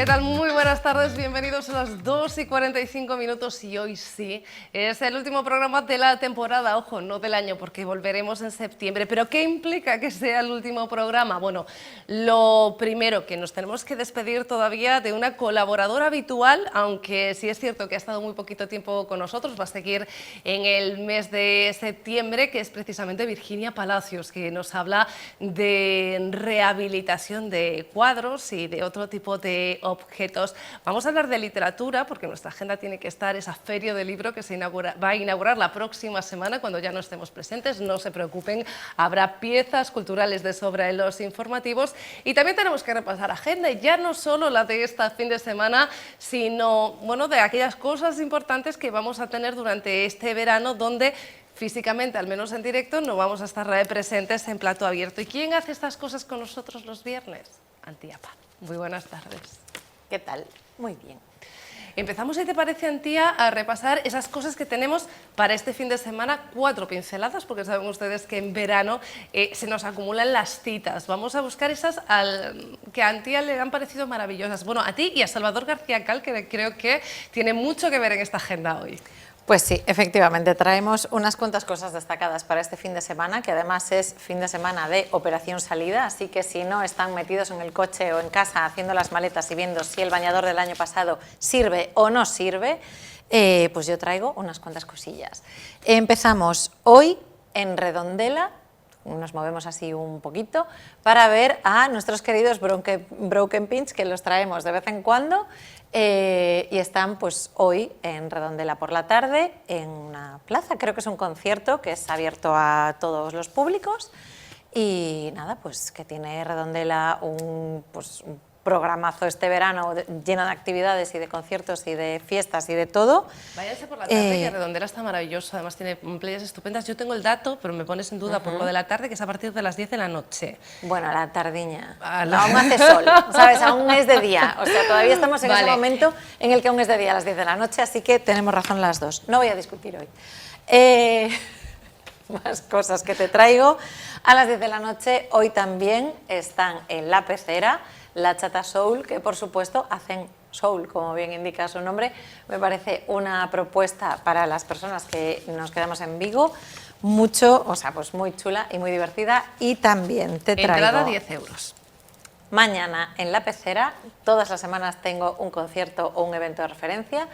tal? Muy buenas tardes, bienvenidos a las 2:45 y hoy sí, es el último programa de la temporada, ojo, no del año porque volveremos en septiembre, pero ¿qué implica que sea el último programa? Bueno, lo primero, que nos tenemos que despedir todavía de una colaboradora habitual, aunque sí es cierto que ha estado muy poquito tiempo con nosotros, va a seguir en el mes de septiembre, que es precisamente Virginia Palacios, que nos habla de rehabilitación de cuadros y de otro tipo de objetos. Vamos a hablar de literatura porque nuestra agenda tiene que estar esa feria de libro que va a inaugurar la próxima semana cuando ya no estemos presentes. No se preocupen, habrá piezas culturales de sobra en los informativos y también tenemos que repasar agenda, y ya no solo la de este fin de semana, sino bueno, de aquellas cosas importantes que vamos a tener durante este verano donde físicamente, al menos en directo, no vamos a estar presentes en plato abierto. ¿Y quién hace estas cosas con nosotros los viernes? Antiapa. Muy buenas tardes. ¿Qué tal? Muy bien. Empezamos, si te parece, Antía, a repasar esas cosas que tenemos para este fin de semana, 4 pinceladas, porque saben ustedes que en verano se nos acumulan las citas. Vamos a buscar esas que a Antía le han parecido maravillosas. Bueno, a ti y a Salvador García Cal, que creo que tiene mucho que ver en esta agenda hoy. Pues sí, efectivamente, traemos unas cuantas cosas destacadas para este fin de semana, que además es fin de semana de operación salida, así que si no están metidos en el coche o en casa haciendo las maletas y viendo si el bañador del año pasado sirve o no sirve, pues yo traigo unas cuantas cosillas. Empezamos hoy en Redondela, nos movemos así un poquito, para ver a nuestros queridos Broken Pinch, que los traemos de vez en cuando, y están pues hoy en Redondela por la tarde, en una plaza, creo que es un concierto que es abierto a todos los públicos, y nada, pues que tiene Redondela un programazo este verano lleno de actividades y de conciertos y de fiestas y de todo. Váyanse por la tarde, que Redondela está maravilloso, además tiene playas estupendas. Yo tengo el dato, pero me pones en duda por lo de la tarde, que es a partir de las 10 de la noche. Bueno, la tardiña. Aún hace sol, ¿sabes? Aún es de día. O sea, todavía estamos en ese momento en el que aún es de día a las 10 de la noche, así que tenemos razón las dos. No voy a discutir hoy. Más cosas que te traigo. A las 10 de la noche, hoy también están en La Pecera, La Chata Soul, que por supuesto hacen soul, como bien indica su nombre. Me parece una propuesta para las personas que nos quedamos en Vigo, muy chula y muy divertida. Y también te traigo... Entrada 10 euros. Mañana en La Pecera, todas las semanas tengo un concierto o un evento de referencia.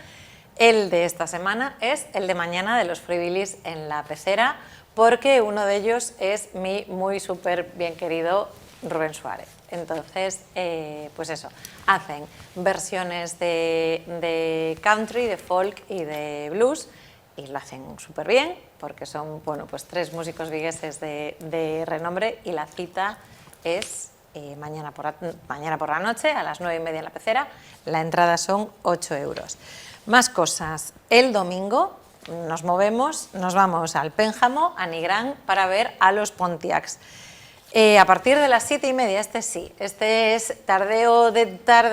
El de esta semana es el de mañana de los Frivilis en La Pecera, porque uno de ellos es mi muy súper bien querido Rubén Suárez. Entonces, pues eso, hacen versiones de country, de folk y de blues, y lo hacen súper bien, porque son, bueno, pues 3 músicos vigueses de renombre, y la cita es mañana por la noche, a las 9:30 en La Pecera. La entrada son 8 euros. Más cosas. El domingo nos vamos al Pénjamo, a Nigrán, para ver a los Pontiacs. A partir de las 7:30, este es tardeo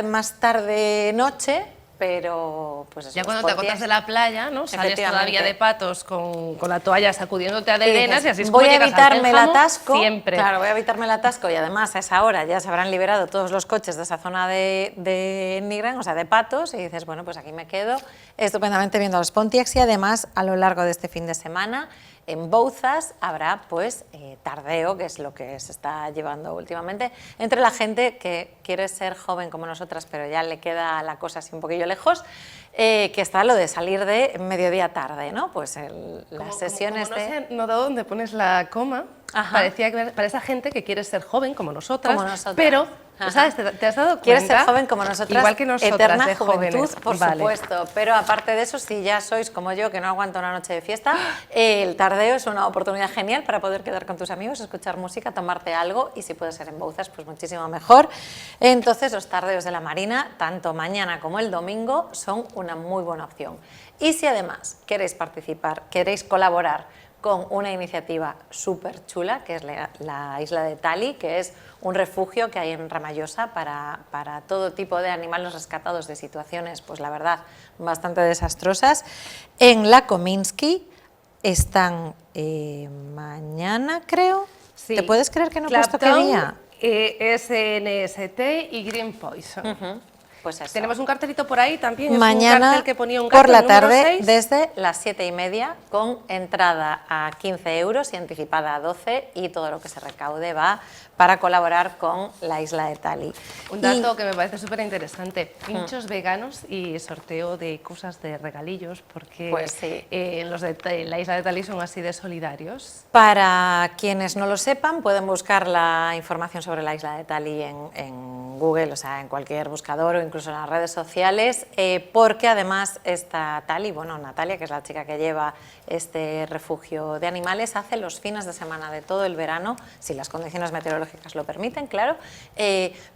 más tarde-noche, pero pues eso. Ya cuando te agotas de la playa, ¿no? Sales todavía de patos con la toalla sacudiéndote a arenas, y así es como llegas al Pénjamo. Voy a evitarme el atasco. Siempre. Claro, voy a evitarme el atasco, y además a esa hora ya se habrán liberado todos los coches de esa zona de Nigrán, o sea, de patos, y dices, bueno, pues aquí me quedo estupendamente viendo a los Pontiacs. Y además, a lo largo de este fin de semana, en Bouzas habrá pues tardeo, que es lo que se está llevando últimamente entre la gente que quiere ser joven como nosotras, pero ya le queda la cosa así un poquillo lejos, que está lo de salir de mediodía tarde, ¿no? Pues las sesiones no sé, notado dónde pones la coma. Ajá. Parecía que para esa gente que quiere ser joven como nosotras. Pero, ¿sabes? ¿Te has dado cuenta? Quieres ser joven como nosotras, igual que nosotras, eterna de juventud, jóvenes. por supuesto. Pero aparte de eso, si ya sois como yo, que no aguanta una noche de fiesta, el tardeo es una oportunidad genial para poder quedar con tus amigos, escuchar música, tomarte algo, y si puede ser en Bouzas, pues muchísimo mejor. Entonces, los tardeos de la Marina, tanto mañana como el domingo, son una muy buena opción. Y si además queréis participar, queréis colaborar con una iniciativa súper chula, que es la isla de Tali, que es un refugio que hay en Ramallosa para todo tipo de animales rescatados de situaciones, pues la verdad, bastante desastrosas. En la Kominsky están mañana, creo. Sí. ¿Te puedes creer que no he puesto qué día? SNST y Green Poison. Pues eso. Tenemos un cartelito por ahí también, Mañana, es un cartel que ponía un por gato, la el número tarde, 6. desde las 7:30, con entrada a 15 euros y anticipada a 12, y todo lo que se recaude va para colaborar con la isla de Tali. Un dato que me parece súper interesante, pinchos veganos y sorteo de cosas de regalillos, porque Pues sí. los de la isla de Tali son así de solidarios. Para quienes no lo sepan, pueden buscar la información sobre la isla de Tali en Google, o sea, en cualquier buscador o incluso en las redes sociales, porque además esta Tali, bueno, Natalia, que es la chica que lleva este refugio de animales, hace los fines de semana de todo el verano, si las condiciones meteorológicas lo permiten, claro,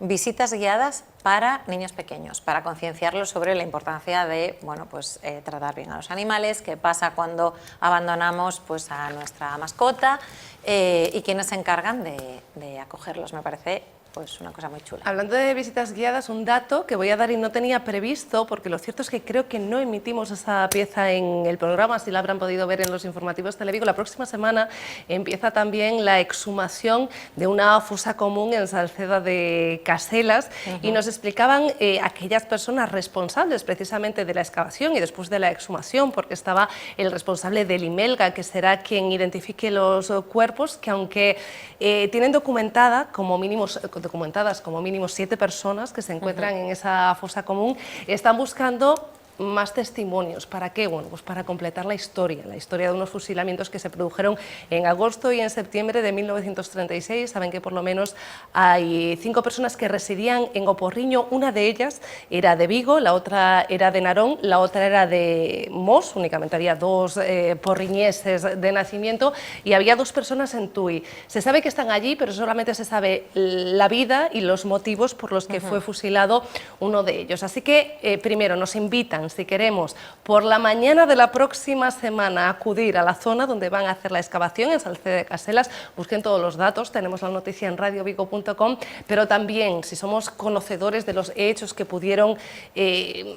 visitas guiadas para niños pequeños, para concienciarlos sobre la importancia de, bueno, pues, tratar bien a los animales, qué pasa cuando abandonamos, pues, a nuestra mascota, y quienes se encargan de acogerlos. Me parece, pues, una cosa muy chula. Hablando de visitas guiadas, un dato que voy a dar y no tenía previsto, porque lo cierto es que creo que no emitimos esa pieza en el programa, si la habrán podido ver en los informativos Televigo. La próxima semana empieza también la exhumación de una fosa común en Salceda de Caselas, y nos explicaban aquellas personas responsables precisamente de la excavación y después de la exhumación, porque estaba el responsable del IMELGA, que será quien identifique los cuerpos, que aunque tienen documentadas como mínimo 7 personas que se encuentran en esa fosa común, están buscando más testimonios. ¿Para qué? Bueno, pues para completar la historia de unos fusilamientos que se produjeron en agosto y en septiembre de 1936. Saben que por lo menos hay 5 personas que residían en Oporriño, una de ellas era de Vigo, la otra era de Narón, la otra era de Mos, únicamente había 2 porriñeses de nacimiento, y había 2 personas en Tui. Se sabe que están allí, pero solamente se sabe la vida y los motivos por los que fue fusilado uno de ellos. Así que primero nos invitan, si queremos, por la mañana de la próxima semana acudir a la zona donde van a hacer la excavación en Salceda de Caselas. Busquen todos los datos, tenemos la noticia en radiovigo.com, pero también, si somos conocedores de los hechos que pudieron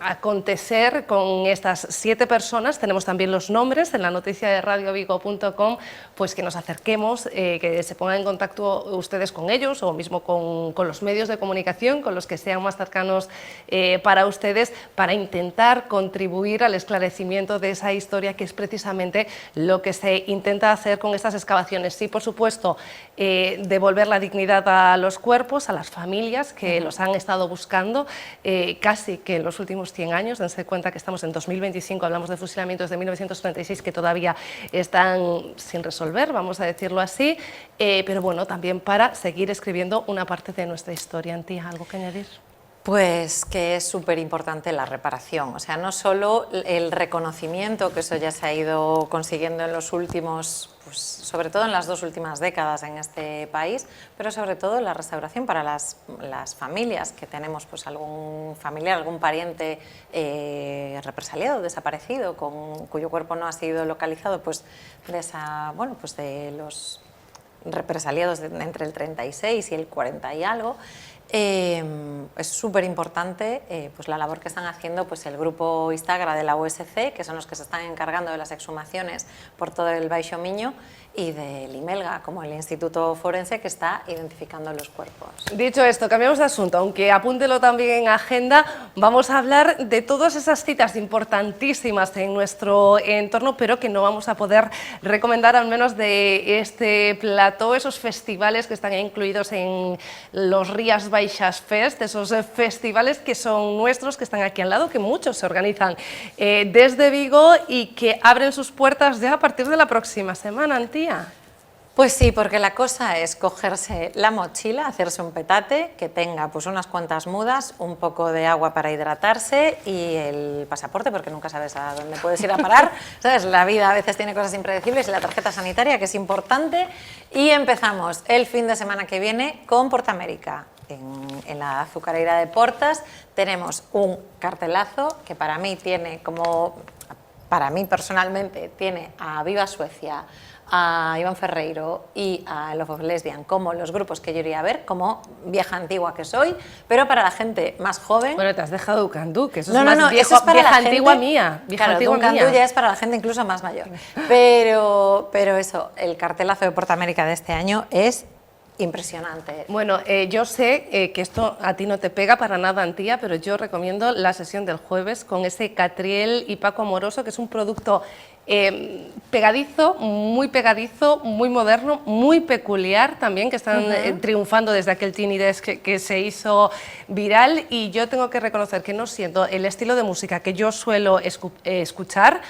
acontecer con estas 7 personas, tenemos también los nombres en la noticia de radiovigo.com, pues que nos acerquemos, que se pongan en contacto ustedes con ellos o mismo con los medios de comunicación, con los que sean más cercanos para ustedes, para intentar contribuir al esclarecimiento de esa historia, que es precisamente lo que se intenta hacer con estas excavaciones. Sí, por supuesto, devolver la dignidad a los cuerpos, a las familias que los han estado buscando casi que en los últimos 100 años. Dense cuenta que estamos en 2025, hablamos de fusilamientos de 1936 que todavía están sin resolver, vamos a decirlo así, pero bueno, también para seguir escribiendo una parte de nuestra historia. Antía, ¿algo que añadir? Pues que es súper importante la reparación, o sea, no solo el reconocimiento, que eso ya se ha ido consiguiendo en los últimos, pues sobre todo en las 2 últimas décadas en este país, pero sobre todo la restauración para las familias que tenemos, pues algún familiar, algún pariente represaliado, desaparecido, cuyo cuerpo no ha sido localizado, pues de esa, bueno, pues de los represaliados entre el 36 y el 40 y algo. Es súper importante pues la labor que están haciendo, pues el grupo Istagra de la USC, que son los que se están encargando de las exhumaciones por todo el Baixo Miño, y del IMELGA, como el Instituto Forense, que está identificando los cuerpos. Dicho esto, cambiamos de asunto, aunque apúntelo también en agenda. Vamos a hablar de todas esas citas importantísimas en nuestro entorno, pero que no vamos a poder recomendar, al menos de este plató, esos festivales que están incluidos en los Rías Baixas Fest, esos festivales que son nuestros, que están aquí al lado, que muchos se organizan desde Vigo y que abren sus puertas ya a partir de la próxima semana. Antía. Pues sí, porque la cosa es cogerse la mochila, hacerse un petate que tenga pues unas cuantas mudas, un poco de agua para hidratarse y el pasaporte, porque nunca sabes a dónde puedes ir a parar, ¿sabes? La vida a veces tiene cosas impredecibles, y la tarjeta sanitaria, que es importante. Y empezamos el fin de semana que viene con Portamérica. En la azucarera de Portas tenemos un cartelazo que para mí personalmente, tiene a Viva Suecia, a Iván Ferreiro y a Love of Lesbian como los grupos que yo iría a ver, como vieja antigua que soy, pero para la gente más joven... Bueno, te has dejado Duncan Du, que eso no, es más no, viejo, eso es para vieja la antigua gente, mía. Vieja claro, antigua Duncan mía. Du ya es para la gente incluso más mayor. Pero eso, el cartelazo de Portamérica de este año es impresionante. Bueno, yo sé que esto a ti no te pega para nada, Antía, pero yo recomiendo la sesión del jueves con ese Catriel y Paco Amoroso, que es un producto pegadizo, muy moderno, muy peculiar también, que están triunfando desde aquel Tiny Desk que se hizo viral, y yo tengo que reconocer que no siento el estilo de música que yo suelo escuchar.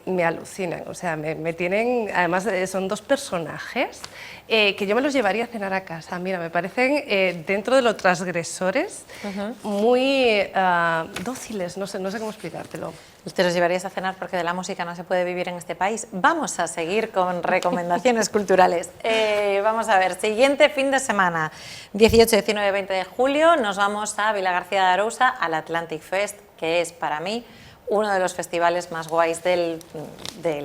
Me alucinan, o sea, me tienen, además son dos personajes que yo me los llevaría a cenar a casa. Mira, me parecen dentro de los transgresores muy dóciles, no sé cómo explicártelo. Te los llevarías a cenar porque de la música no se puede vivir en este país. Vamos a seguir con recomendaciones culturales. Vamos a ver, siguiente fin de semana, 18, 19, 20 de julio, nos vamos a Vilagarcía de Arousa, al Atlantic Fest, que es para mí uno de los festivales más guays del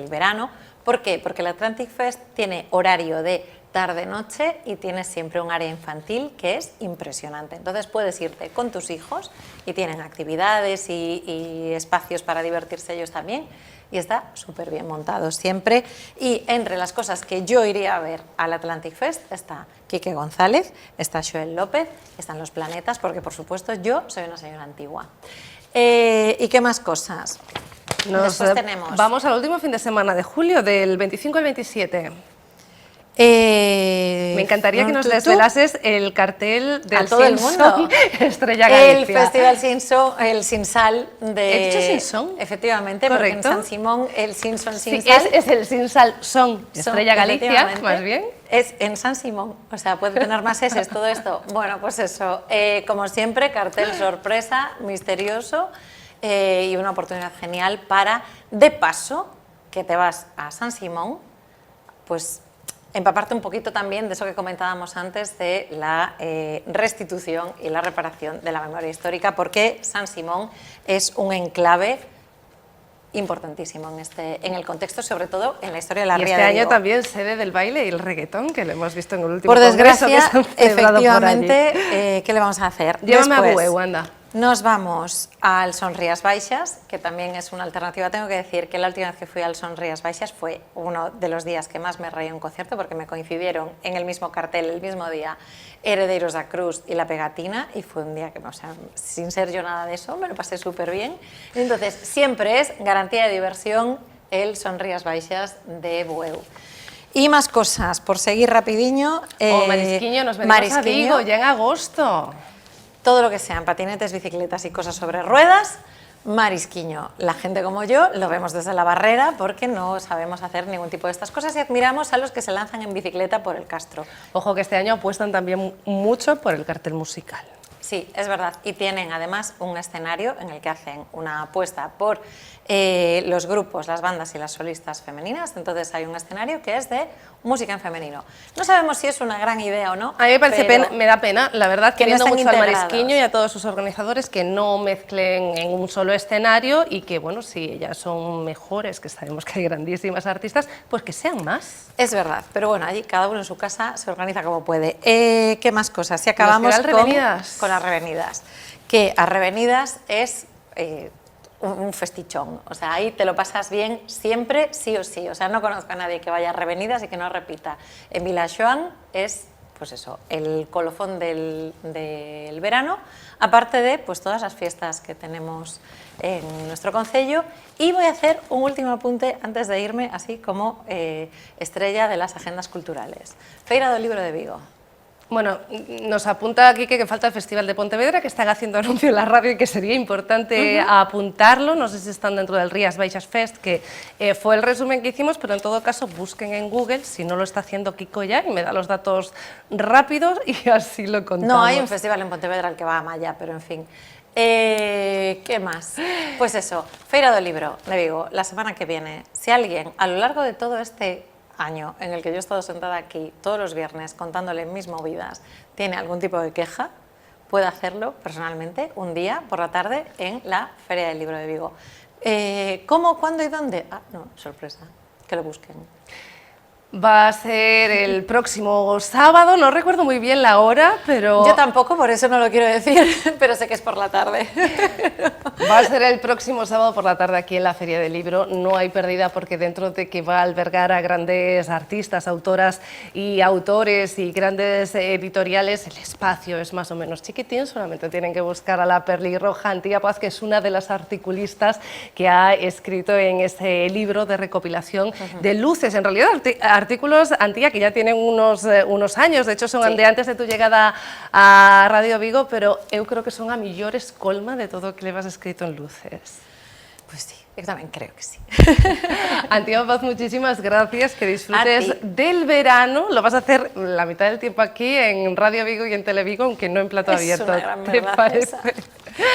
verano. ¿Por qué? Porque el Atlantic Fest tiene horario de tarde-noche y tiene siempre un área infantil que es impresionante. Entonces puedes irte con tus hijos y tienen actividades y espacios para divertirse ellos también, y está súper bien montado siempre. Y entre las cosas que yo iría a ver al Atlantic Fest está Quique González, está Joel López, están Los Planetas, porque por supuesto yo soy una señora antigua. ¿Y qué más cosas? Después tenemos... Vamos al último fin de semana de julio, del 25 al 27. Me encantaría que nos desvelases el cartel del Sinsong Estrella Galicia. El Festival el Sinsal de... ¿He dicho Sinsong? Efectivamente, correcto. Porque en San Simón el Sinsal es el Sinsal Son Estrella Galicia, más bien. Es en San Simón, o sea, puede tener más eses todo esto. Bueno, pues eso, como siempre, cartel sorpresa, misterioso, y una oportunidad genial para, de paso, que te vas a San Simón, pues empaparte un poquito también de eso que comentábamos antes de la restitución y la reparación de la memoria histórica, porque San Simón es un enclave importantísimo en el contexto, sobre todo en la historia de la Ría de Vigo. Este año también sede del baile y el reggaetón, que lo hemos visto en el último Por desgracia, efectivamente, ¿qué le vamos a hacer? Llévame a Bueu, anda. Nos vamos al Son Rías Baixas, que también es una alternativa. Tengo que decir que la última vez que fui al Son Rías Baixas fue uno de los días que más me reí en un concierto, porque me coincidieron en el mismo cartel, el mismo día, Herederos da Cruz y La Pegatina, y fue un día que, o sea, sin ser yo nada de eso, me lo pasé súper bien. Entonces, siempre es garantía de diversión el Son Rías Baixas de Bueu. Y más cosas, por seguir rapidiño. Marisquiño, nos venimos a Vigo ya en agosto. Todo lo que sean patinetes, bicicletas y cosas sobre ruedas, Marisquiño. La gente como yo lo vemos desde la barrera porque no sabemos hacer ningún tipo de estas cosas y admiramos a los que se lanzan en bicicleta por el Castro. Ojo que este año apuestan también mucho por el cartel musical. Sí, es verdad. Y tienen además un escenario en el que hacen una apuesta por los grupos, las bandas y las solistas femeninas. Entonces hay un escenario que es de música en femenino. No sabemos si es una gran idea o no. A mí me parece me da pena, la verdad, queriendo mucho al Marisquiño y a todos sus organizadores, que no mezclen en un solo escenario y que, bueno, si ellas son mejores, que sabemos que hay grandísimas artistas, pues que sean más. Es verdad, pero bueno, allí cada uno en su casa se organiza como puede. ¿Qué más cosas? Si acabamos con Arrevenidas, que Arrevenidas es un festichón, o sea, ahí te lo pasas bien siempre, sí o sí, o sea, no conozco a nadie que vaya a Arrevenidas y que no repita. En Vilajoan es, pues eso, el colofón del verano, aparte de pues todas las fiestas que tenemos en nuestro concello. Y voy a hacer un último apunte antes de irme, así como estrella de las agendas culturales. Feira do Libro de Vigo. Bueno, nos apunta aquí que falta el Festival de Pontevedra, que están haciendo anuncio en la radio y que sería importante apuntarlo. No sé si están dentro del Rías Baixas Fest, que fue el resumen que hicimos, pero en todo caso busquen en Google, si no lo está haciendo Kiko ya, y me da los datos rápidos y así lo contamos. No, hay un festival en Pontevedra al que va a Maya, pero en fin. ¿Qué más? Pues eso, Feira do Libro de Vigo, la semana que viene. Si alguien, a lo largo de todo este año en el que yo he estado sentada aquí todos los viernes contándole mis movidas, tiene algún tipo de queja, puede hacerlo personalmente un día por la tarde en la Feria del Libro de Vigo. ¿Cómo, cuándo y dónde? Ah, no, sorpresa, que lo busquen. Va a ser el próximo sábado, no recuerdo muy bien la hora, pero... Yo tampoco, por eso no lo quiero decir, pero sé que es por la tarde. Va a ser el próximo sábado por la tarde aquí en la Feria del Libro. No hay pérdida porque dentro de que va a albergar a grandes artistas, autoras y autores y grandes editoriales, el espacio es más o menos chiquitín, solamente tienen que buscar a la pelirroja Antía Paz, que es una de las articulistas que ha escrito en ese libro de recopilación de luces, en realidad artículos, Antía, que ya tienen unos años, de hecho son de antes de tu llegada a Radio Vigo, pero eu creo que son a millores colma de todo o que levas escrito en luces. Pues sí, yo también creo que sí. Antía Paz, muchísimas gracias, que disfrutes del verano, lo vas a hacer la mitad del tiempo aquí en Radio Vigo y en Televigo, aunque no en plato abierto. Es una gran ¿Te verdad parece? esa.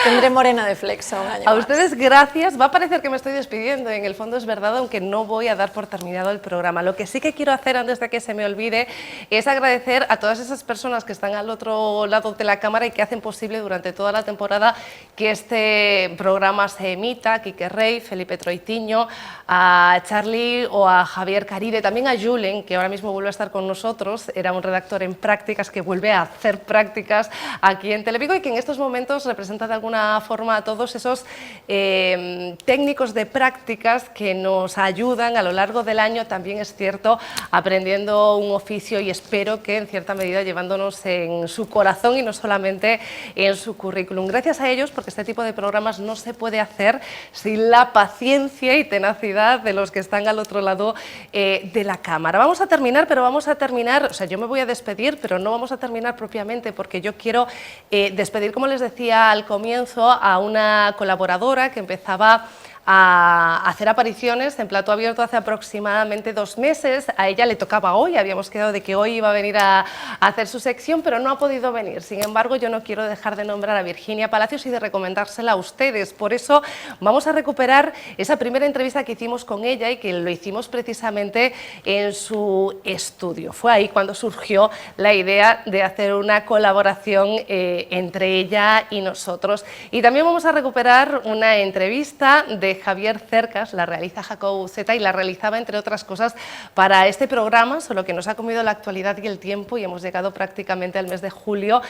Tendré morena de flexo un año A más. ustedes gracias, va a parecer que me estoy despidiendo, en el fondo es verdad, aunque no voy a dar por terminado el programa. Lo que sí que quiero hacer antes de que se me olvide es agradecer a todas esas personas que están al otro lado de la cámara y que hacen posible durante toda la temporada que este programa se emita, a Quique Rey, Felipe Troitiño, a Charlie o a Javier Caride, también a Julen, que ahora mismo vuelve a estar con nosotros, era un redactor en prácticas que vuelve a hacer prácticas aquí en Televigo y que en estos momentos representa de alguna forma a todos esos técnicos de prácticas que nos ayudan a lo largo del año, también es cierto, aprendiendo un oficio y espero que en cierta medida llevándonos en su corazón y no solamente en su currículum. Gracias a ellos, porque este tipo de programas no se puede hacer sin la paciencia y tenacidad de los que están al otro lado de la cámara. Vamos a terminar, pero vamos a terminar, o sea, yo me voy a despedir, pero no vamos a terminar propiamente porque yo quiero despedir, como les decía al comienzo, a una colaboradora que empezaba a hacer apariciones en plato abierto hace aproximadamente 2 meses. A ella le tocaba hoy, habíamos quedado de que hoy iba a venir a hacer su sección, pero no ha podido venir. Sin embargo, yo no quiero dejar de nombrar a Virginia Palacios y de recomendársela a ustedes. Por eso vamos a recuperar esa primera entrevista que hicimos con ella y que lo hicimos precisamente en su estudio. Fue ahí cuando surgió la idea de hacer una colaboración entre ella y nosotros. Y también vamos a recuperar una entrevista de Javier Cercas, la realiza Jacobo Buceta y la realizaba entre otras cosas para este programa, solo que nos ha comido la actualidad y el tiempo y hemos llegado prácticamente al mes de julio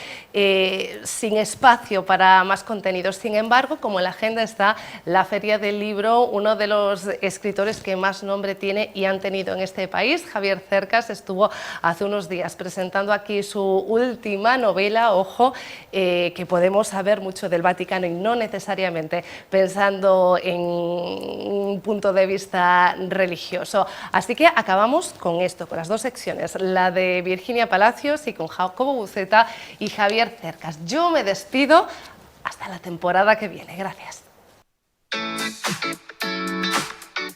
sin espacio para más contenidos. Sin embargo, como en la agenda está la Feria del Libro, uno de los escritores que más nombre tiene y han tenido en este país, Javier Cercas, estuvo hace unos días presentando aquí su última novela, ojo, que podemos saber mucho del Vaticano y no necesariamente pensando en un punto de vista religioso. Así que acabamos con esto, con las dos secciones, la de Virginia Palacios y con Jacobo Buceta y Javier Cercas. Yo me despido hasta la temporada que viene. Gracias.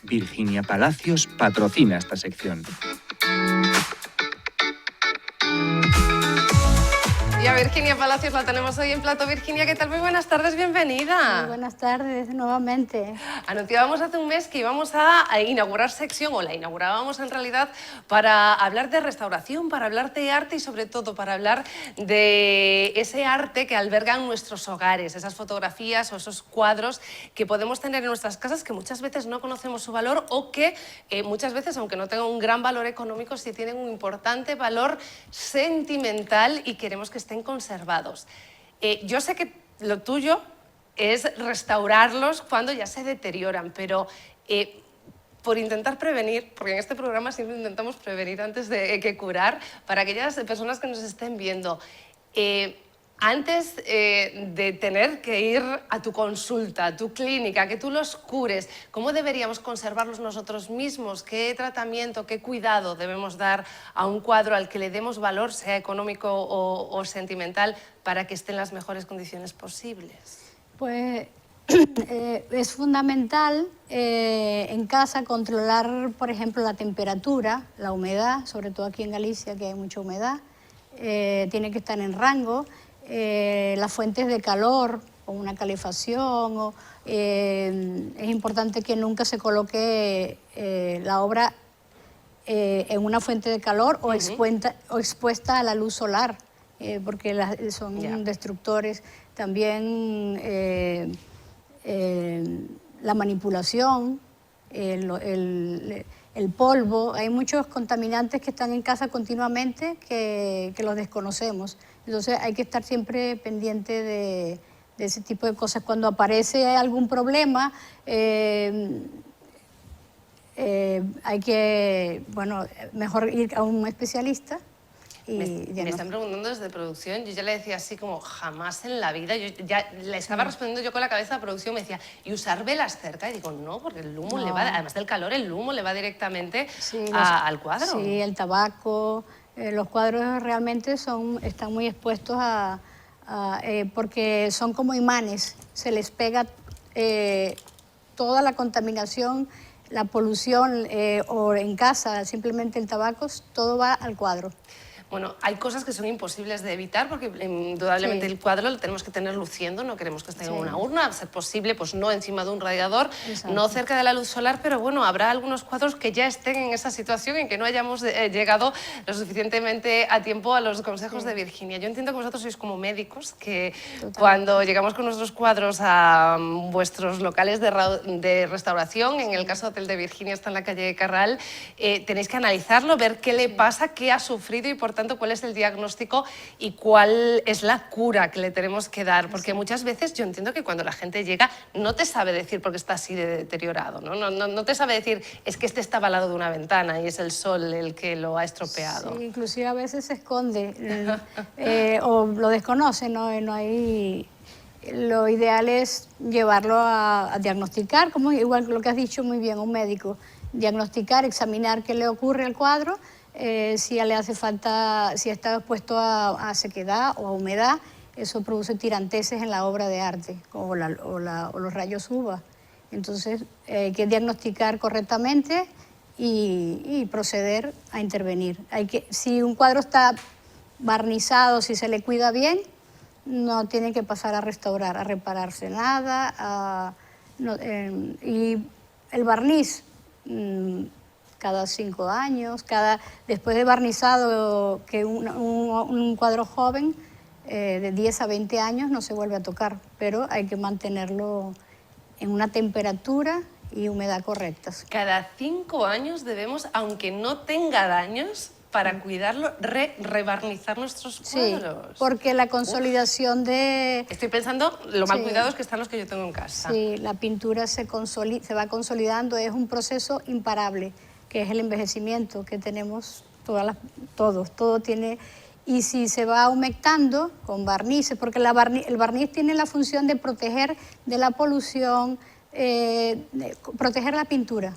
Virginia Palacios patrocina esta sección. Y a Virginia Palacios la tenemos hoy en plato. Virginia, ¿qué tal? Muy buenas tardes, bienvenida. Muy buenas tardes, nuevamente. Anunciábamos hace un mes que íbamos a inaugurar sección, o la inaugurábamos en realidad, para hablar de restauración, para hablar de arte y sobre todo para hablar de ese arte que albergan nuestros hogares, esas fotografías o esos cuadros que podemos tener en nuestras casas que muchas veces no conocemos su valor o que muchas veces, aunque no tengan un gran valor económico, sí tienen un importante valor sentimental y queremos que estén conservados. Yo sé que lo tuyo es restaurarlos cuando ya se deterioran, pero por intentar prevenir, porque en este programa siempre intentamos prevenir antes de que curar, para aquellas personas que nos estén viendo, antes de tener que ir a tu consulta, a tu clínica, que tú los cures, ¿cómo deberíamos conservarlos nosotros mismos? ¿Qué tratamiento, qué cuidado debemos dar a un cuadro al que le demos valor, sea económico o sentimental, para que esté en las mejores condiciones posibles? Pues es fundamental en casa controlar, por ejemplo, la temperatura, la humedad, sobre todo aquí en Galicia, que hay mucha humedad, tiene que estar en rango. Las fuentes de calor o una calefacción, es importante que nunca se coloque la obra en una fuente de calor o expuesta a la luz solar, porque son destructores. También la manipulación, el polvo. Hay muchos contaminantes que están en casa continuamente que los desconocemos. Entonces hay que estar siempre pendiente de ese tipo de cosas. Cuando aparece algún problema, hay que, bueno, mejor ir a un especialista. Me están preguntando desde producción, yo ya le decía así como jamás en la vida, yo ya le estaba respondiendo yo con la cabeza a producción, me decía, ¿y usar velas cerca? Y digo, no, porque el humo le va, además del calor, el humo le va directamente al cuadro. Sí, el tabaco, los cuadros realmente están muy expuestos porque son como imanes, se les pega toda la contaminación, la polución o en casa, simplemente el tabaco, todo va al cuadro. Bueno, hay cosas que son imposibles de evitar porque indudablemente el cuadro lo tenemos que tener luciendo, no queremos que esté en una urna, a ser posible, pues no encima de un radiador, no cerca de la luz solar, pero bueno, habrá algunos cuadros que ya estén en esa situación en que no hayamos llegado lo suficientemente a tiempo a los consejos de Virginia. Yo entiendo que vosotros sois como médicos, que cuando llegamos con nuestros cuadros a vuestros locales de restauración, en el caso del de Virginia está en la calle de Carral, tenéis que analizarlo, ver qué le pasa, qué ha sufrido y por tanto cuál es el diagnóstico y cuál es la cura que le tenemos que dar, porque muchas veces yo entiendo que cuando la gente llega no te sabe decir por qué está así de deteriorado, no te sabe decir es que este estaba al lado de una ventana y es el sol el que lo ha estropeado. Sí, inclusive a veces se esconde o lo desconoce, no hay... Lo ideal es llevarlo a diagnosticar, como igual lo que has dicho muy bien, un médico, diagnosticar, examinar qué le ocurre al cuadro, si le hace falta, si está expuesto a sequedad o a humedad, eso produce tiranteses en la obra de arte o los rayos UVA. Entonces hay que diagnosticar correctamente y proceder a intervenir. Si un cuadro está barnizado, si se le cuida bien, no tiene que pasar a restaurar, a repararse nada. Y el barniz, cada 5 años, después de barnizado, que un cuadro joven de 10 a 20 años no se vuelve a tocar, pero hay que mantenerlo en una temperatura y humedad correctas. Cada 5 años debemos, aunque no tenga daños, para cuidarlo, rebarnizar nuestros cuadros. Sí, porque la consolidación Estoy pensando, lo mal cuidados que están los que yo tengo en casa. Sí, la pintura se va consolidando, es un proceso imparable, que es el envejecimiento que tenemos todo tiene... Y si se va humectando con barnices, porque el barniz tiene la función de proteger de la polución, proteger la pintura.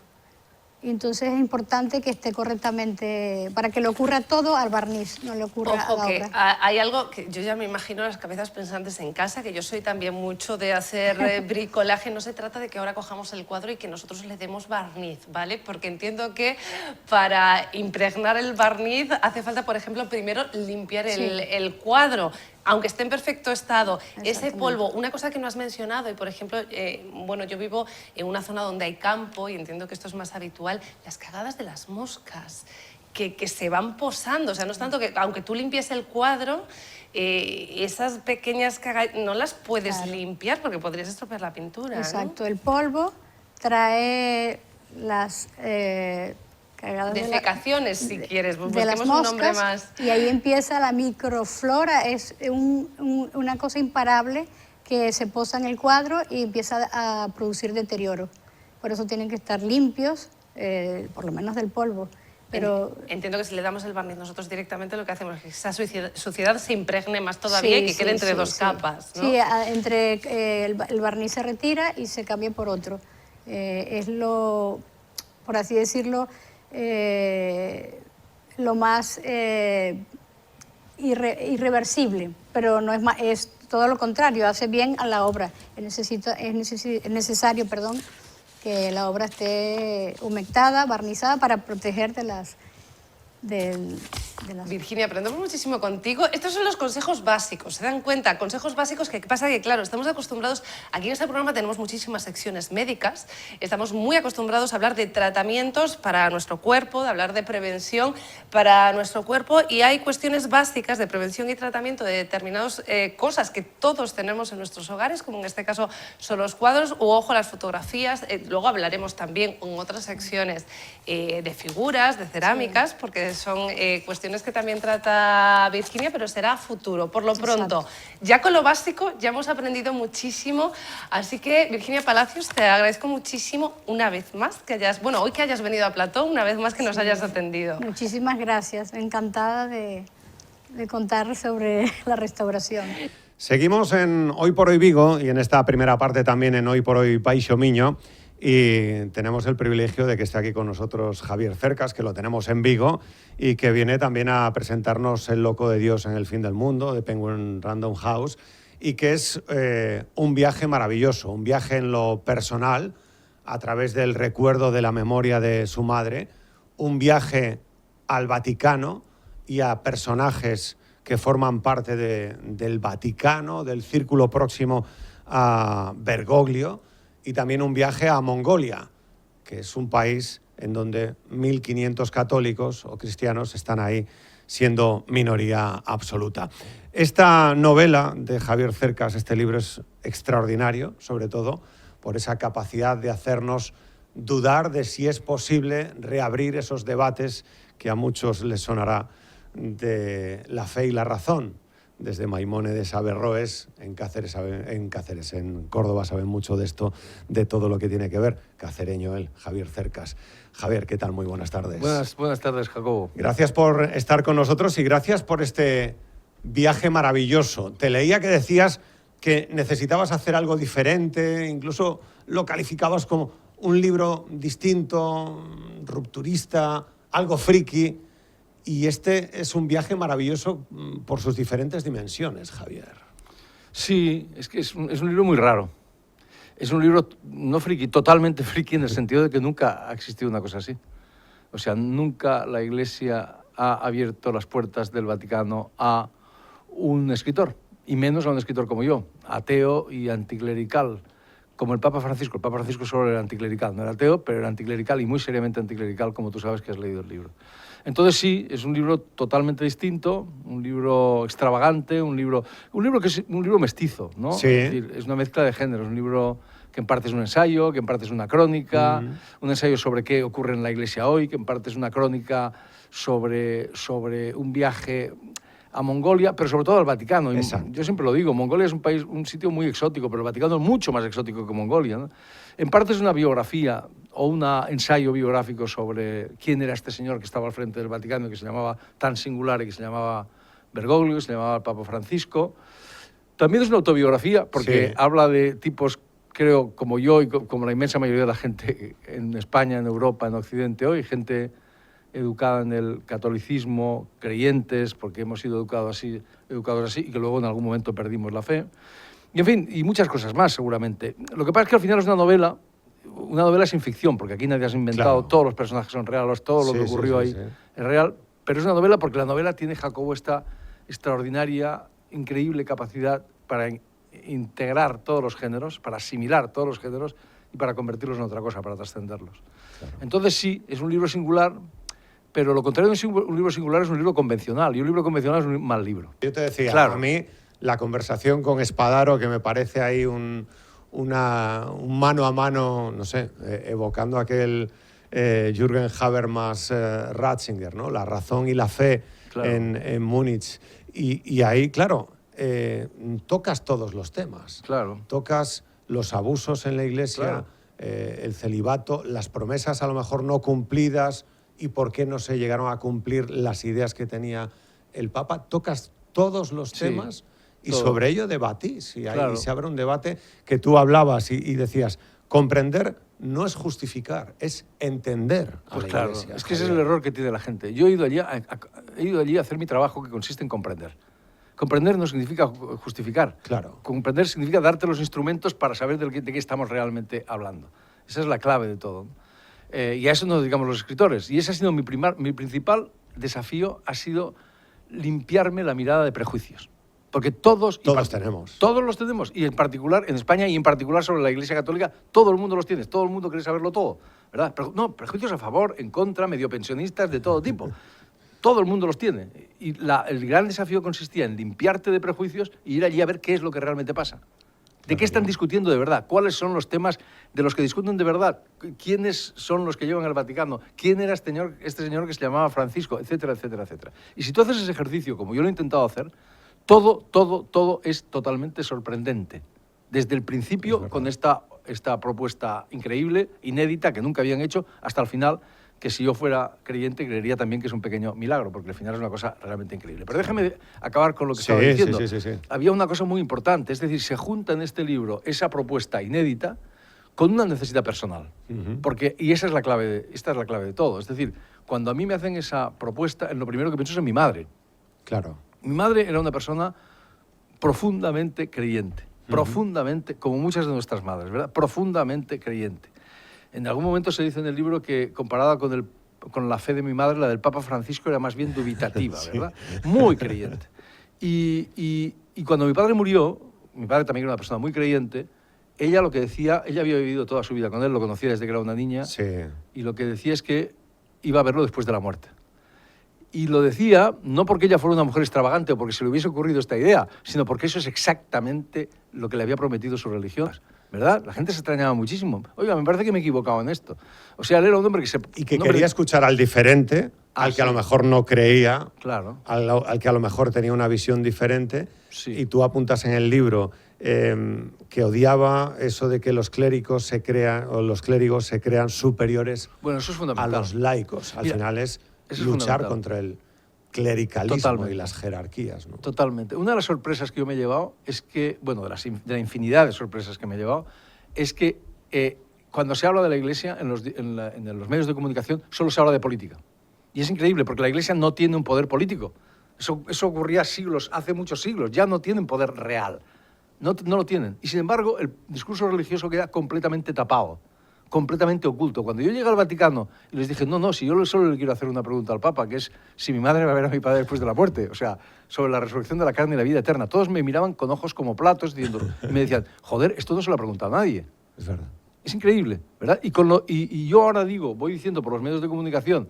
Entonces es importante que esté correctamente, para que le ocurra todo al barniz, no le ocurra a la obra. Hay algo que yo ya me imagino las cabezas pensantes en casa, que yo soy también mucho de hacer bricolaje. No se trata de que ahora cojamos el cuadro y que nosotros le demos barniz, ¿vale? Porque entiendo que para impregnar el barniz hace falta, por ejemplo, primero limpiar el cuadro. Aunque esté en perfecto estado, ese polvo, una cosa que no has mencionado, y por ejemplo, bueno, yo vivo en una zona donde hay campo y entiendo que esto es más habitual, las cagadas de las moscas, que se van posando, o sea, no es tanto que, aunque tú limpies el cuadro, esas pequeñas cagadas no las puedes limpiar porque podrías estropear la pintura, Exacto, ¿no? El polvo trae las... defecaciones, si quieres, de las moscas, un nombre más. Y ahí empieza la microflora, es una cosa imparable que se posa en el cuadro y empieza a producir deterioro. Por eso tienen que estar limpios, por lo menos del polvo. Pero entiendo que si le damos el barniz nosotros directamente, lo que hacemos es que esa suciedad se impregne más todavía y que quede entre dos capas, ¿no? Sí, el barniz se retira y se cambia por otro. Es por así decirlo, lo más irreversible, pero no es todo lo contrario, hace bien a la obra. Es necesario, que la obra esté humectada, barnizada, para proteger de las... Virginia, aprendemos muchísimo contigo. Estos son los consejos básicos, ¿se dan cuenta? Consejos básicos que pasa que, claro, estamos acostumbrados, aquí en este programa tenemos muchísimas secciones médicas, estamos muy acostumbrados a hablar de tratamientos para nuestro cuerpo, de hablar de prevención para nuestro cuerpo, y hay cuestiones básicas de prevención y tratamiento de determinadas cosas que todos tenemos en nuestros hogares, como en este caso son los cuadros, u ojo, las fotografías. Luego hablaremos también en otras secciones de figuras, de cerámicas, porque son cuestiones que también trata Virginia, pero será a futuro. Por lo pronto, ya con lo básico ya hemos aprendido muchísimo, así que Virginia Palacios, te agradezco muchísimo una vez más que hayas, bueno, hoy que hayas venido a Platón, una vez más que nos hayas atendido. Muchísimas gracias, encantada de contar sobre la restauración. Seguimos en Hoy por Hoy Vigo y en esta primera parte también en Hoy por Hoy Baixo Miño, y tenemos el privilegio de que esté aquí con nosotros Javier Cercas, que lo tenemos en Vigo y que viene también a presentarnos El Loco de Dios en el Fin del Mundo, de Penguin Random House, y que es un viaje maravilloso, un viaje en lo personal, a través del recuerdo de la memoria de su madre, un viaje al Vaticano y a personajes que forman parte del Vaticano, del círculo próximo a Bergoglio, y también un viaje a Mongolia, que es un país en donde 1.500 católicos o cristianos están ahí siendo minoría absoluta. Esta novela de Javier Cercas, este libro es extraordinario, sobre todo por esa capacidad de hacernos dudar de si es posible reabrir esos debates que a muchos les sonará de la fe y la razón. Desde Maimónides a Averroes, en Cáceres, en Córdoba saben mucho de esto, de todo lo que tiene que ver. Cacereño él, Javier Cercas. Javier, ¿qué tal? Muy buenas tardes. Buenas tardes, Jacobo. Gracias por estar con nosotros y gracias por este viaje maravilloso. Te leía que decías que necesitabas hacer algo diferente, incluso lo calificabas como un libro distinto, rupturista, algo friki. Y este es un viaje maravilloso por sus diferentes dimensiones, Javier. Sí, es que es un libro muy raro. Es un libro no friki, totalmente friki en el sentido de que nunca ha existido una cosa así. O sea, nunca la Iglesia ha abierto las puertas del Vaticano a un escritor, y menos a un escritor como yo, ateo y anticlerical, como el Papa Francisco. El Papa Francisco solo era anticlerical, no era ateo, pero era anticlerical y muy seriamente anticlerical, como tú sabes que has leído el libro. Entonces sí, es un libro totalmente distinto, un libro extravagante, un libro que es un libro mestizo, ¿no? Sí. Es decir, es una mezcla de géneros, un libro que en parte es un ensayo, que en parte es una crónica, un ensayo sobre qué ocurre en la Iglesia hoy, que en parte es una crónica sobre un viaje a Mongolia, pero sobre todo al Vaticano. Yo siempre lo digo, Mongolia es un sitio muy exótico, pero el Vaticano es mucho más exótico que Mongolia, ¿no? En parte es una biografía o un ensayo biográfico sobre quién era este señor que estaba al frente del Vaticano, que se llamaba tan singular y que se llamaba Bergoglio, que se llamaba el Papa Francisco. También es una autobiografía porque habla de tipos, creo, como yo y como la inmensa mayoría de la gente en España, en Europa, en Occidente hoy, gente educada en el catolicismo, creyentes, porque hemos sido educados así, y que luego en algún momento perdimos la fe. Y en fin, y muchas cosas más, seguramente. Lo que pasa es que al final es una novela sin ficción, porque aquí nadie ha inventado, todos los personajes son reales, todo lo que ocurrió ahí es real, pero es una novela porque la novela tiene, Jacobo, esta extraordinaria, increíble capacidad para integrar todos los géneros, para asimilar todos los géneros y para convertirlos en otra cosa, para trascenderlos. Claro. Entonces sí, es un libro singular, pero lo contrario de un libro singular es un libro convencional, y un libro convencional es un mal libro. Yo te decía, a mí la conversación con Espadaro, que me parece ahí un mano a mano, no sé, evocando aquel Jürgen Habermas Ratzinger, ¿no? La razón y la fe en Múnich. Y ahí, claro, tocas todos los temas. Claro. Tocas los abusos en la Iglesia, el celibato, las promesas a lo mejor no cumplidas y por qué no se llegaron a cumplir las ideas que tenía el Papa. Tocas todos los temas. Y sobre ello debatís, y ahí se abre un debate que tú hablabas y decías, comprender no es justificar, es entender a la Iglesia. Es que ese es el error que tiene la gente. Yo he ido allí a hacer mi trabajo, que consiste en comprender. Comprender no significa justificar. Claro. Comprender significa darte los instrumentos para saber de qué estamos realmente hablando. Esa es la clave de todo. Y a eso nos dedicamos los escritores. Y ese ha sido mi principal desafío ha sido limpiarme la mirada de prejuicios. Porque todos tenemos. Todos los tenemos, y en particular en España, y en particular sobre la Iglesia Católica, todo el mundo los tiene, todo el mundo quiere saberlo todo, ¿verdad? Pero, no, prejuicios a favor, en contra, medio pensionistas, de todo tipo. Todo el mundo los tiene. Y el gran desafío consistía en limpiarte de prejuicios y ir allí a ver qué es lo que realmente pasa. ¿De qué están discutiendo de verdad? ¿Cuáles son los temas de los que discuten de verdad? ¿Quiénes son los que llevan al Vaticano? ¿Quién era este señor que se llamaba Francisco? Etcétera, etcétera, etcétera. Y si tú haces ese ejercicio, como yo lo he intentado hacer, todo es totalmente sorprendente. Desde el principio, con esta propuesta increíble, inédita, que nunca habían hecho, hasta el final, que si yo fuera creyente, creería también que es un pequeño milagro, porque al final es una cosa realmente increíble. Pero déjame acabar con lo que estaba diciendo. Sí. Había una cosa muy importante, es decir, se junta en este libro esa propuesta inédita con una necesidad personal. Y esta es la clave de todo. Es decir, cuando a mí me hacen esa propuesta, lo primero que pienso es en mi madre. Claro. Mi madre era una persona profundamente creyente, profundamente, como muchas de nuestras madres, ¿verdad? Profundamente creyente. En algún momento se dice en el libro que, comparada con la fe de mi madre, la del Papa Francisco era más bien dubitativa, ¿verdad? Muy creyente. Y cuando mi padre murió, mi padre también era una persona muy creyente, ella lo que decía, ella había vivido toda su vida con él, lo conocía desde que era una niña, y lo que decía es que iba a verlo después de la muerte. Y lo decía no porque ella fuera una mujer extravagante o porque se le hubiese ocurrido esta idea, sino porque eso es exactamente lo que le había prometido su religión, ¿verdad? La gente se extrañaba muchísimo. Oiga, me parece que me he equivocado en esto. O sea, él era un hombre que se... Y que quería escuchar al diferente, al que a lo mejor no creía, claro, al que a lo mejor tenía una visión diferente. Sí. Y tú apuntas en el libro que odiaba eso de que los clérigos se crean superiores bueno, eso es a fundamental. los laicos. Al final es luchar contra el clericalismo. Totalmente. Y las jerarquías, ¿no? Totalmente. Una de las sorpresas que yo me he llevado es que, bueno, de la infinidad de sorpresas que me he llevado, es que cuando se habla de la Iglesia en los medios de comunicación solo se habla de política. Y es increíble porque la Iglesia no tiene un poder político. Eso ocurría hace muchos siglos. Ya no tienen poder real. No lo tienen. Y sin embargo, el discurso religioso queda completamente tapado, completamente oculto. Cuando yo llegué al Vaticano y les dije, no, si yo solo le quiero hacer una pregunta al Papa, que es si mi madre va a ver a mi padre después de la muerte, o sea, sobre la resurrección de la carne y la vida eterna. Todos me miraban con ojos como platos diciendo, y me decían, joder, esto no se lo ha preguntado a nadie. Es verdad. Es increíble, ¿verdad? Y yo ahora voy diciendo por los medios de comunicación,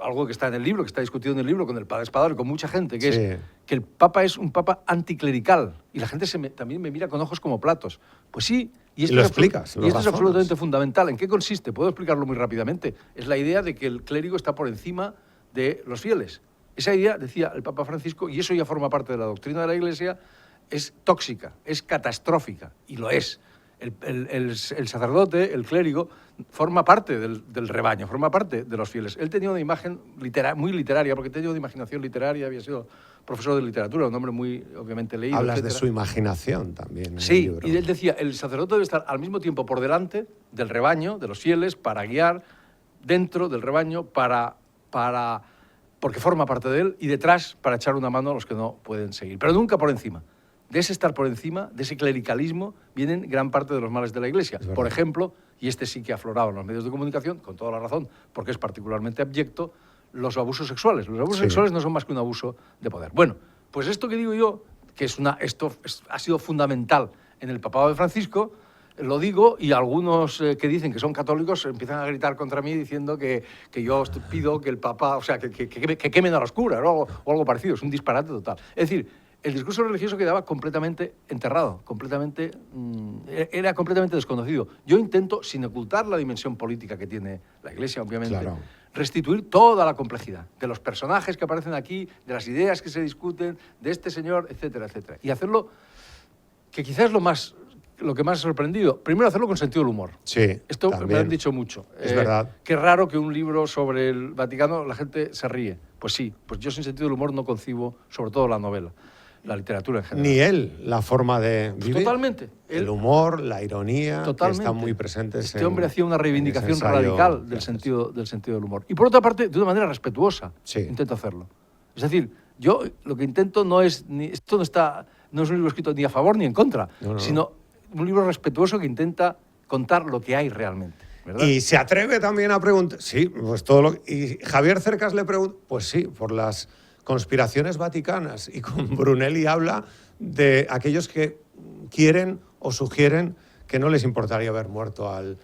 algo que está en el libro, que está discutido en el libro con el padre Espadaro, con mucha gente, que es que el Papa es un Papa anticlerical y la gente también me mira con ojos como platos. Pues sí, y esto, lo explicas, y esto es absolutamente fundamental. ¿En qué consiste? Puedo explicarlo muy rápidamente. Es la idea de que el clérigo está por encima de los fieles. Esa idea, decía el Papa Francisco, y eso ya forma parte de la doctrina de la Iglesia, es tóxica, es catastrófica, y lo es. El sacerdote, el clérigo, forma parte del rebaño, forma parte de los fieles. Él tenía una imagen muy literaria, porque tenía una imaginación literaria, había sido profesor de literatura, un hombre muy, obviamente, leído. Hablas etcétera. de su imaginación también. En Sí, el libro. y él decía, el sacerdote debe estar al mismo tiempo por delante del rebaño, de los fieles, para guiar, dentro del rebaño, porque forma parte de él, y detrás para echar una mano a los que no pueden seguir, pero nunca por encima. De ese estar por encima, de ese clericalismo, vienen gran parte de los males de la Iglesia. Por ejemplo, y este sí que ha aflorado en los medios de comunicación, con toda la razón, porque es particularmente abyecto, los abusos sexuales. Los abusos sexuales no son más que un abuso de poder. Bueno, pues esto que digo yo, que ha sido fundamental en el papado de Francisco, lo digo, y algunos que dicen que son católicos empiezan a gritar contra mí diciendo que yo pido que el Papa, o sea, que quemen a los curas o algo parecido. Es un disparate total. Es decir, el discurso religioso quedaba completamente enterrado, era completamente desconocido. Yo intento, sin ocultar la dimensión política que tiene la Iglesia, obviamente, restituir toda la complejidad de los personajes que aparecen aquí, de las ideas que se discuten, de este señor, etcétera, etcétera. Y hacerlo, que quizás lo que más ha sorprendido, primero hacerlo con sentido del humor. Sí, esto también. me han dicho mucho. Es verdad. Qué raro que un libro sobre el Vaticano la gente se ríe. Pues sí, pues yo sin sentido del humor no concibo, sobre todo la novela, la literatura en general. Ni él, la forma de vivir. Totalmente. El humor, la ironía, totalmente. que están muy presentes. Este hombre hacía una reivindicación radical del sentido del humor. Y por otra parte, de una manera respetuosa, intento hacerlo. Es decir, yo lo que intento no es no es un libro escrito ni a favor ni en contra, sino un libro respetuoso que intenta contar lo que hay realmente. ¿verdad? Y se atreve también a preguntar, sí, pues todo lo... Y Javier Cercas le pregunta, pues sí, por las conspiraciones vaticanas. Y con Brunelli habla de aquellos que quieren o sugieren que no les importaría haber muerto al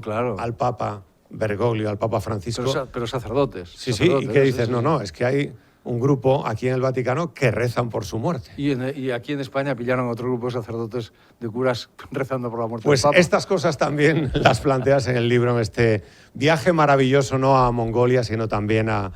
claro. al Papa Bergoglio, al Papa Francisco. Pero sacerdotes. Sí, sacerdotes, y que dices, sí. no, es que hay un grupo aquí en el Vaticano que rezan por su muerte. Y aquí en España pillaron a otro grupo de sacerdotes, de curas, rezando por la muerte Pues del Papa. estas cosas también las planteas en el libro, en este viaje maravilloso, no a Mongolia, sino también a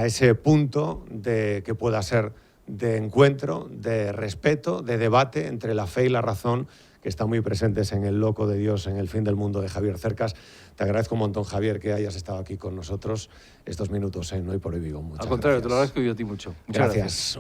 ese punto que pueda ser de encuentro, de respeto, de debate entre la fe y la razón, que están muy presentes en El Loco de Dios, en El fin del mundo, de Javier Cercas. Te agradezco un montón, Javier, que hayas estado aquí con nosotros estos minutos en Hoy por Hoy Vigo. Muchas Al contrario, gracias. te lo agradezco yo a ti mucho. Muchas gracias.